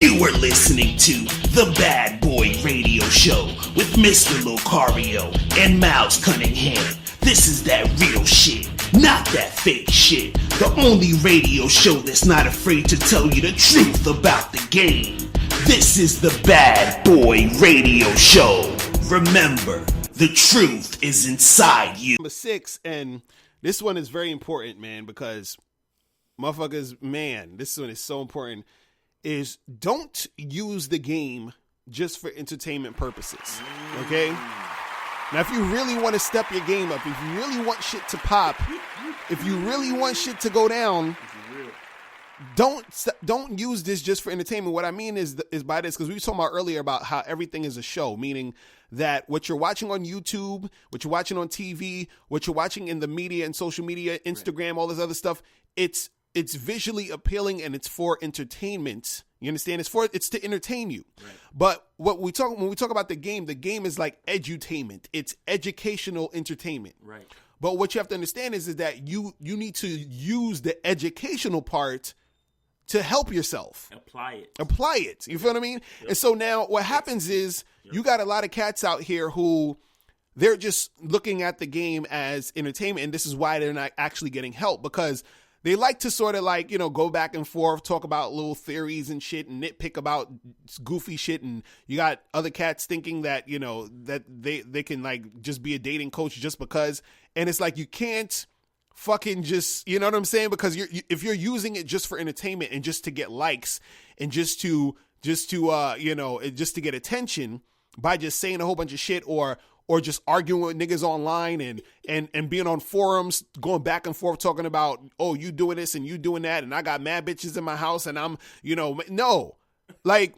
You were listening to The Bad Boy Radio Show with Mr. Locario and Miles Cunningham. This is that real shit, not that fake shit. The only radio show that's not afraid to tell you the truth about the game. This is The Bad Boy Radio Show. Remember, the truth is inside you. Number 6, and this one is very important, man, because motherfuckers, man, this one is so important, is don't use the game just for entertainment purposes, okay? Now, if you really want to step your game up, if you really want shit to pop, if you really want shit to go down, don't use this just for entertainment. What I mean is by this, because we were talking about earlier about how everything is a show, meaning that what you're watching on YouTube, what you're watching on TV, what you're watching in the media and social media, Instagram, all this other stuff, it's visually appealing and it's for entertainment. You understand? It's to entertain you. Right. But when we talk about the game is like edutainment. It's educational entertainment. Right. But what you have to understand is that you need to use the educational part to help yourself. Apply it. You feel what I mean? Yep. And so now what happens is you got a lot of cats out here who they're just looking at the game as entertainment, and this is why they're not actually getting help, because they like to sort of like, go back and forth, talk about little theories and shit and nitpick about goofy shit. And you got other cats thinking that, that they can like just be a dating coach just because. And it's like, you can't fucking just, you know what I'm saying? Because if you're using it just for entertainment and just to get likes and just to get attention by just saying a whole bunch of shit or just arguing with niggas online and being on forums, going back and forth talking about, oh, you doing this and you doing that, and I got mad bitches in my house and I'm, no. Like,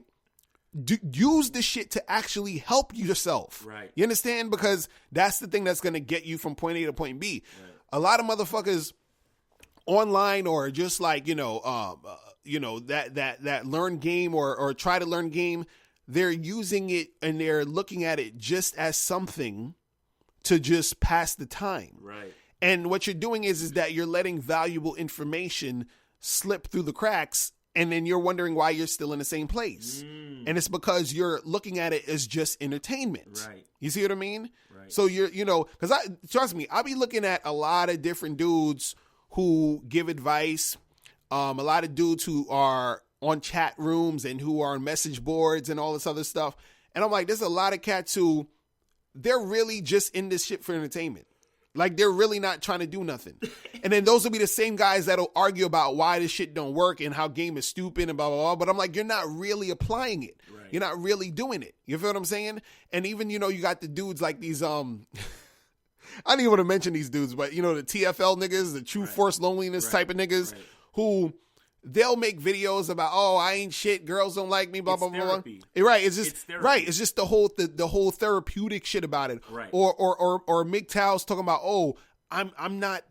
use this shit to actually help yourself. Right. You understand? Because that's the thing that's going to get you from point A to point B. Right. A lot of motherfuckers online or just like, that learn game or try to learn game, they're using it and they're looking at it just as something to just pass the time. Right. And what you're doing is that you're letting valuable information slip through the cracks, and then you're wondering why you're still in the same place. And it's because you're looking at it as just entertainment. Right. You see what I mean? Right. So because trust me, I'll be looking at a lot of different dudes who give advice, a lot of dudes who are on chat rooms and who are on message boards and all this other stuff. And I'm like, there's a lot of cats who they're really just in this shit for entertainment. Like, they're really not trying to do nothing. And then those will be the same guys that'll argue about why this shit don't work and how game is stupid and blah, blah, blah. But I'm like, you're not really applying it. Right. You're not really doing it. You feel what I'm saying? And even, you got the dudes like these, I don't even want to mention these dudes, but the TFL niggas, the true force loneliness type of niggas who they'll make videos about, oh, I ain't shit, girls don't like me, blah, blah, blah, blah. Right. It's just right. It's just the whole therapeutic shit about it. Right. Or MGTOW's talking about, oh, I'm not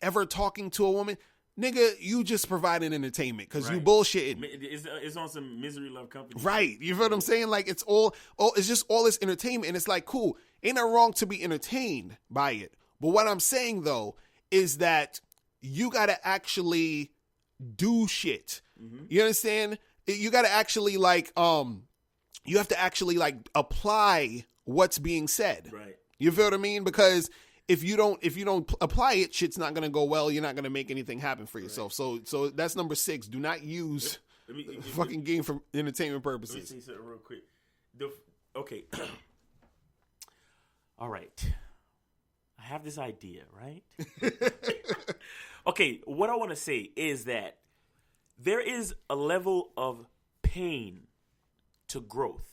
ever talking to a woman. Nigga, you just providing entertainment because you bullshitting. It's on some misery love company. Right. You feel what I'm saying? Like, it's just all this entertainment, and it's like, cool. Ain't no wrong to be entertained by it. But what I'm saying though is that you gotta actually do shit. Mm-hmm. You understand? You got to actually you have to actually apply what's being said. Right. You feel what I mean? Because if you don't apply it, shit's not going to go well. You're not going to make anything happen for yourself. Right. So that's number 6. Do not use fucking game for entertainment purposes. Let me say something real quick. Okay. All right. I have this idea, right? Okay, what I want to say is that there is a level of pain to growth.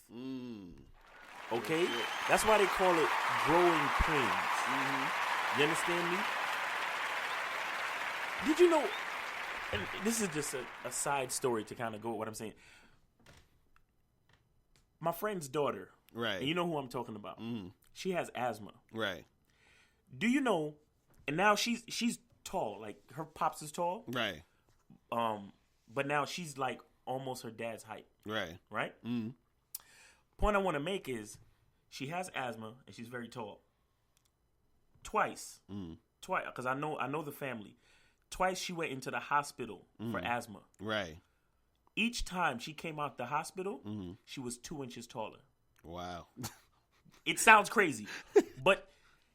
Okay? That's why they call it growing pains. Mm-hmm. You understand me? Did you know, and this is just a side story to kind of go with what I'm saying. My friend's daughter, right? And you know who I'm talking about. Mm-hmm. She has asthma. Right. Do you know, and now she's tall, like her pops is tall, right? But now she's like almost her dad's height, right. Mm-hmm. Point I want to make is she has asthma and she's very tall. Twice, because I know the family. Twice she went into the hospital for asthma, right? each time she came out the hospital, she was 2 inches taller. Wow. It sounds crazy, but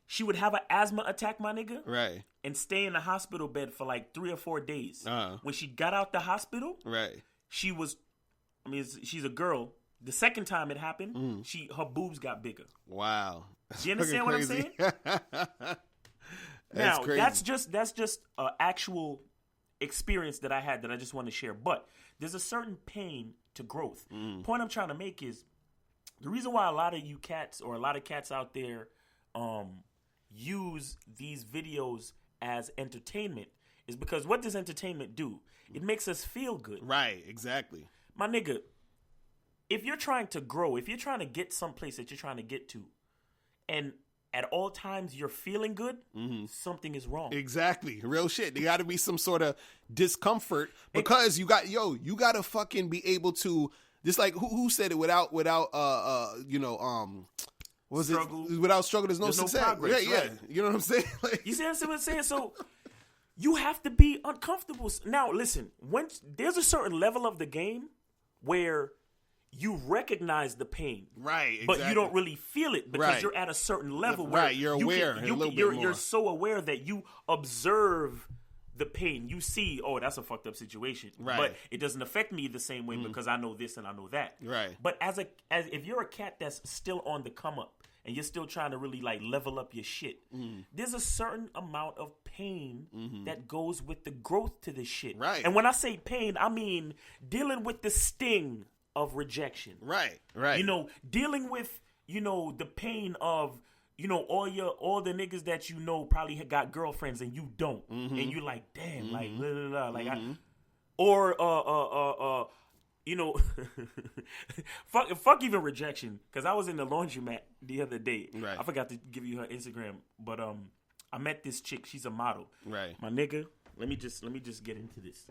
she would have an asthma attack, my nigga. Right. And stay in the hospital bed for like 3 or 4 days. When she got out the hospital, right, she's a girl. The second time it happened, her boobs got bigger. Wow. Do you understand what I'm saying? Now, crazy. that's just an actual experience that I had that I just want to share. But there's a certain pain to growth. Point I'm trying to make is the reason why a lot of you cats or a lot of cats out there use these videos as entertainment is because what does entertainment do? It makes us feel good. Right, exactly. My nigga, if you're trying to grow, if you're trying to get someplace that you're trying to get to, and at all times you're feeling good, something is wrong. Exactly. Real shit. There got to be some sort of discomfort because you got to fucking be able to, just like who said it without struggle. Without struggle, there's no success. No progress, yeah. You know what I'm saying? Like, you see what I'm saying? So you have to be uncomfortable. Now, listen, there's a certain level of the game where you recognize the pain, right? Exactly. But you don't really feel it because you're at a certain level where you're aware. You're so aware that you observe the pain. You see, oh, that's a fucked up situation, right? But it doesn't affect me the same way because I know this and I know that, right? But as if you're a cat that's still on the come up and you're still trying to really like level up your shit, there's a certain amount of pain that goes with the growth to this shit, right? And when I say pain, I mean dealing with the sting of rejection. Right. Dealing with, the pain of, all the niggas that probably had got girlfriends and you don't. And you like, damn, like, blah, blah, blah, like, fuck even rejection. Cause I was in the laundromat the other day. Right. I forgot to give you her Instagram, but, I met this chick. She's a model. Right. My nigga, let me just get into this.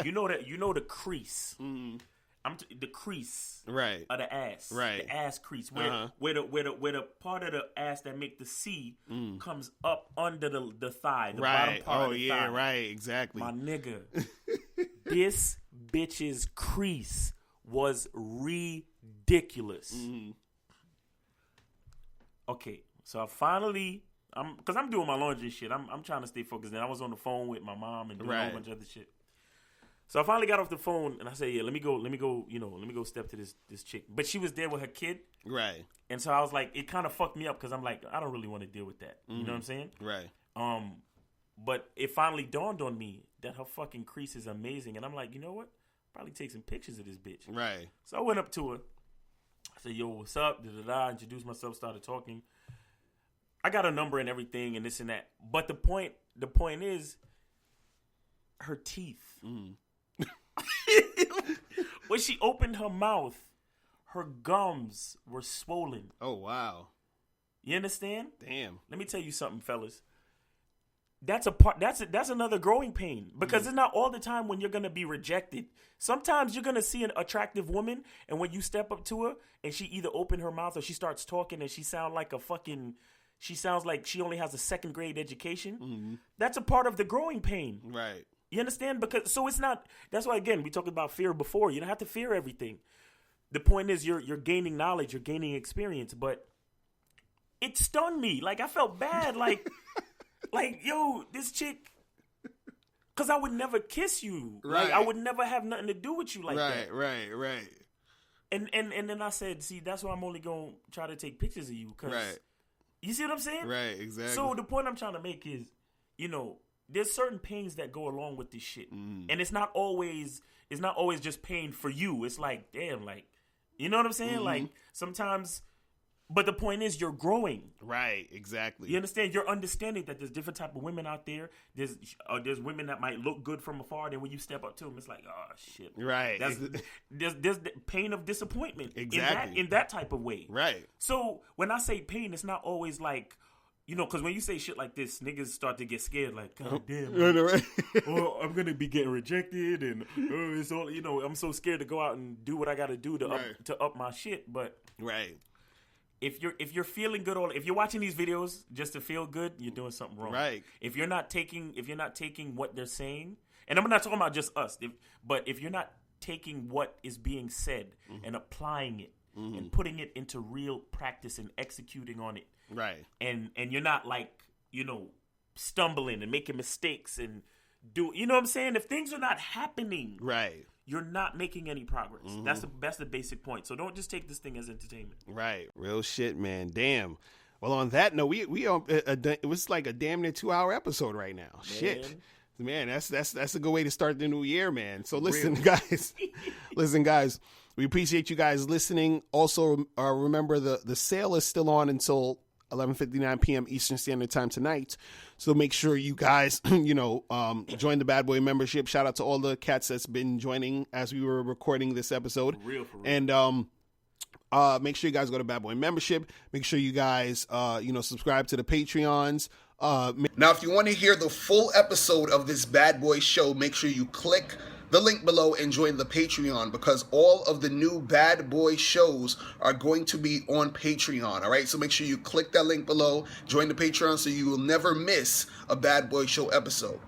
you know the crease. The crease, right, of the ass, right, the ass crease, where the part of the ass that make the C comes up under the thigh, the bottom part of the thigh. Right, exactly. My nigga, this bitch's crease was ridiculous. Okay, so because I'm doing my laundry shit. I'm trying to stay focused. And I was on the phone with my mom and doing a whole bunch of other shit. So I finally got off the phone and I said, yeah, let me go, step to this chick. But she was there with her kid. Right. And so I was like, it kind of fucked me up because I'm like, I don't really want to deal with that. You know what I'm saying? Right. But it finally dawned on me that her fucking crease is amazing. And I'm like, you know what? Probably take some pictures of this bitch. Right. So I went up to her. I said, yo, what's up? Introduced myself, started talking. I got a number and everything and this and that. But the point is her teeth. When she opened her mouth, her gums were swollen. Oh, wow. You understand? Damn. Let me tell you something, fellas. That's another growing pain because it's not all the time when you're going to be rejected. Sometimes you're going to see an attractive woman and when you step up to her and she either open her mouth or she starts talking and she sounds like she only has a 2nd grade education. That's a part of the growing pain. Right. You understand? Because it's not. That's why again we talked about fear before. You don't have to fear everything. The point is you're gaining knowledge, you're gaining experience. But it stung me. Like I felt bad. Like yo, this chick. Because I would never kiss you. Right. Like I would never have nothing to do with you like that. Right. And then I said, see, that's why I'm only gonna try to take pictures of you. Cause you see what I'm saying? Right. Exactly. So the point I'm trying to make is, there's certain pains that go along with this shit. And it's not always just pain for you. It's like, damn, like, you know what I'm saying? Like sometimes, but the point is you're growing. Right, exactly. You understand? You're understanding that there's different type of women out there. There's women that might look good from afar. Then when you step up to them, it's like, oh shit. Right. There's the pain of disappointment. Exactly. In that type of way. Right. So when I say pain, it's not always like, because when you say shit like this, niggas start to get scared. Like, God damn, I'm gonna be getting rejected, and it's all I'm so scared to go out and do what I got to do to up my shit. But if you're feeling good, if you're watching these videos just to feel good, you're doing something wrong. Right. If you're not taking what they're saying, and I'm not talking about just us, but if you're not taking what is being said and applying it and putting it into real practice and executing on it. Right. And you're not like, stumbling and making mistakes and you know what I'm saying? If things are not happening, right, you're not making any progress. That's the basic point. So don't just take this thing as entertainment. Right. Real shit, man. Damn. Well, on that note, we it was like a damn near 2-hour episode right now. Man. Shit. Man, that's a good way to start the new year, man. So listen, guys. We appreciate you guys listening. Also, remember the sale is still on until 11:59 p.m. Eastern Standard Time tonight. So make sure you guys, join the Bad Boy membership. Shout out to all the cats that's been joining as we were recording this episode. For real. And make sure you guys go to Bad Boy membership. Make sure you guys, subscribe to the Patreons. Now, if you want to hear the full episode of this Bad Boy show, make sure you click the link below and join the Patreon, because all of the new Bad Boy shows are going to be on Patreon. All right, so make sure you click that link below, join the Patreon, so you will never miss a Bad Boy show episode.